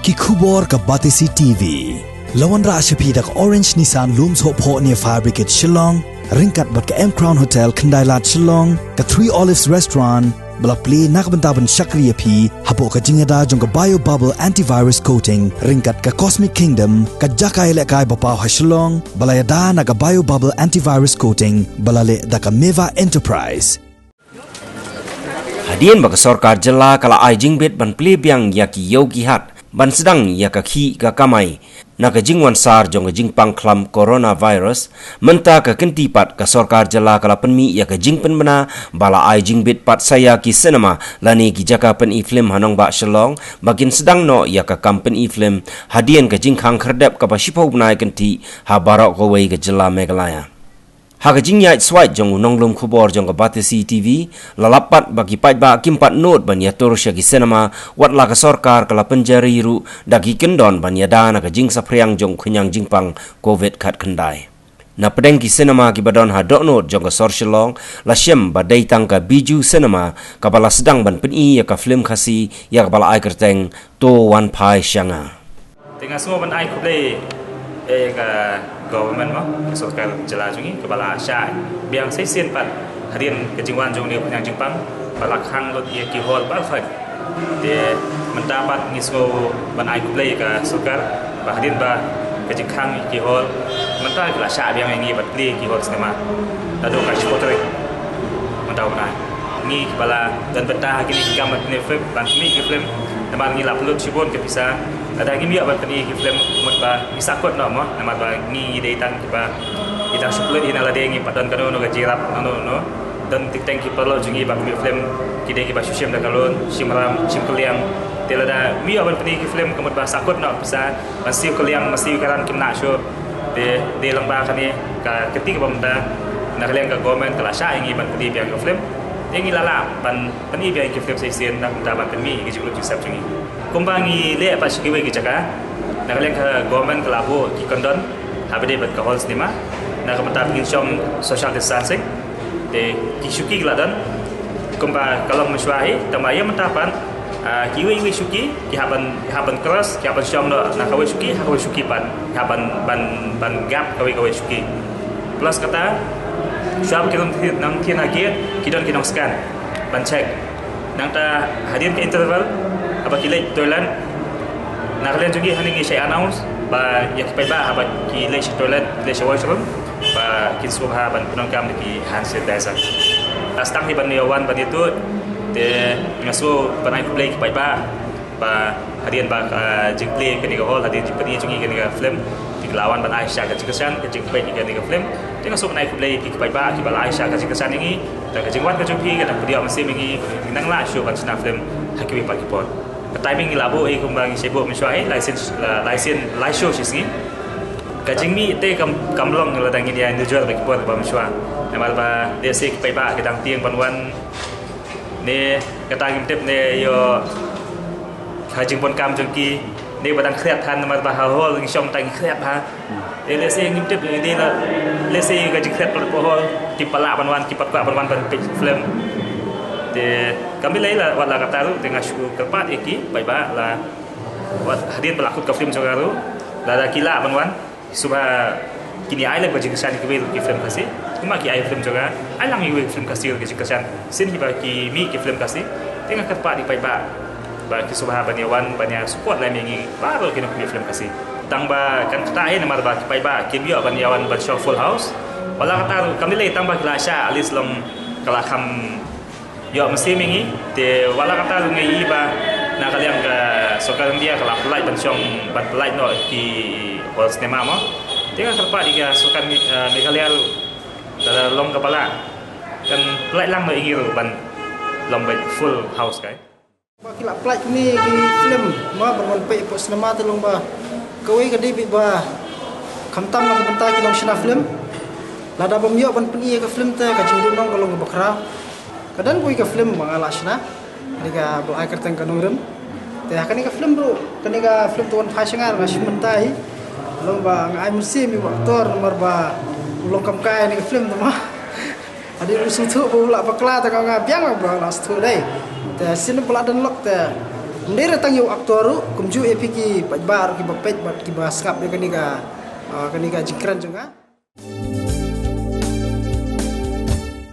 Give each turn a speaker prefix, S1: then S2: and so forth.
S1: ki khubor ka Batisi TV lawan ra ashapi dak Orange Nissan Looms Hope Ho near Fire Brigade Shillong ringkat bat ka M Crown Hotel Kandailat Shillong ka Three Olives Restaurant balak play nakbentaban Shakriya P hapo ka jingada jong ka Bio Bubble Antivirus Coating ringkat ka Cosmic Kingdom ka Jakai Lekai Bapaw Hashlong balayada na ka Bio Bubble Antivirus Coating balale da ka Meva Enterprise.
S2: Hadian bagi sorkar jela kala ai jingbet ban play biang yaki yogi hat ban sedang yaka khi ka kamai na ka jingwan sar jong ka jingpang klam coronavirus menta ka kenti pat ka sorkar jela kala penmi yaka jingpen bena bala ai jingbet pat saya ki cinema lani ki jaka pen i film hanong ba shalong bagin sedang no yaka company film hadian ka jingkhang kherdep ka pasipau benai kenti ha barok ko wei ka jela Meghalaya. Hakajingnya swai jong nonglum khubor jong ka Batisi TV lalapat bagi pajba kimpat note ban yatur syagi cinema wat la ka sorkar kala penjari ru dagi kendon ban yada na ka jing sapriang jong khunyang jingpang covid khat khandai na pedeng ki cinema ki badon ha dok note jong ka sor shilong la shem badai tang ka biju cinema ka bala sedang ban peni ya ka film khasi ya ka bala ai kerteng to wan pai shanga
S3: tengah semua ban ai kuble ka government mo sorkar jela jungi kepala sya biang sai sien pat hadian ke jingwan jong dia yang jingpang balak hang lot ye ki hol ba fat de mendapat ngisgo ban ai kuble ka sorkar ba hadian ba ke jingkhang ki hol mental kala sya biang ngi bat kli ki hol cinema dado ka shotore mentau na ngi kepala dan betah kini gamat ni film ban ni ki film teman ngi lap lut sibon ke bisa ada lagi biar bertani ki film mutba misakot no mo nama ba ni deitan ba kita suplet ina la dengi padan kano no gajirap no dan tikten ki perlo jungi ba film ki de ki ba syem da kalon simram simkeliang telada biar bertani ki film kemut ba sakot no bisa masih keliang masih karan kimna show de lamba kani ka ketika bamda na kalian ka government kala sya ingi ban pedi biar film ingi lala ban pani biar ki film seisen nak dapat kami ki julu jusap jungi kumbangi le apa sikiwe ki jaka na kalian ka government kelabo ki kondon habide bat ka hall cinema na ka mata pingin syom social distancing de ki syuki gladan kumba kalau mesyuahi tamaya mentapan kiwe syuki ki haban keras ki haban syom no na kawe syuki pan ban gap kawe syuki plus kata syam kita nang tin lagi kita kinong scan ban check nang ta hadian ke interval apa kilai toilet nak kalian juga hani saya announce ba ya pai ba apa kilai toilet kilai washroom ba kin subha ban penongkam di hand sanitizer astang di ban yawan ban itu de ngaso banai play pai ba hadian ba jingplay ke ni hall hadian jipani jungi ke ni film di lawan ban Aisyah ke jikesan ke jingplay ke ni film tengah so banai play ki pai ba ki bala Aisyah ke jikesan ini dan ke jingwan ke jumpi ke dan dia masih mengi nang la show ban sina film hakiwi pa kipon timing labo kumbang sibuk mesyuai license show sini kajing mi te kamlong la dangi dia individual ba kipon ba mesyua nama ba dia sik pai ba ke dang tiang panwan ne katang tip ne yo hajing pon kam jengki ne badang khret than nama ba hol ngi som tang khret ha le se ngi tip ni la le se kajing khret po hol ki pala panwan ki pat panwan ban film de kami lain wala kata tu dengan syukur kepat iki baik la wat hadian pelakut ke film jogaru la kila banwan subha kini ai le bajing kesan ki film kasih cuma ki ai film juga ai lang i film kasih ke kesan sin hiba ki mi ki film kasih dengan kepat di baik ba ki subha banyawan banyak support la mengi baru kini film kasih tangba kan kata ai nama ba ki baik ki bio banyawan ban show full house wala kata kami lain tangba kelasya alis lom kala kam yo mesti mengi te wala kata ngai ba na kalian ka sokar dia kala pelai pensiong ban pelai no ki hall cinema mo tengah terpa dia sokar Meghalaya dalam long kepala kan pelai lang no ingiru ban long full house kai
S4: ba kila pelai ni ki film ma berwan pe po cinema telung ba kawe gadi bi ba kamtam na bentar ki long shina film lada bom yo ban peni ka film ta ka jingdu nong kalong bakra kadang kui ka film mangala shna diga bo ai kerteng kanong rem te hakani ka film bro kani ka film tuan phasingar ma shimentai lomba ngai musim mi aktor nomor ba ulong kam kai ni ka film ma adi usul tu bo la bakla ta ka biang bro la stu dai te sin pula dan lok te Mendera tang yo aktoru kumju epiki pajbar ki bapet bat ki baskap de kanika jikran junga.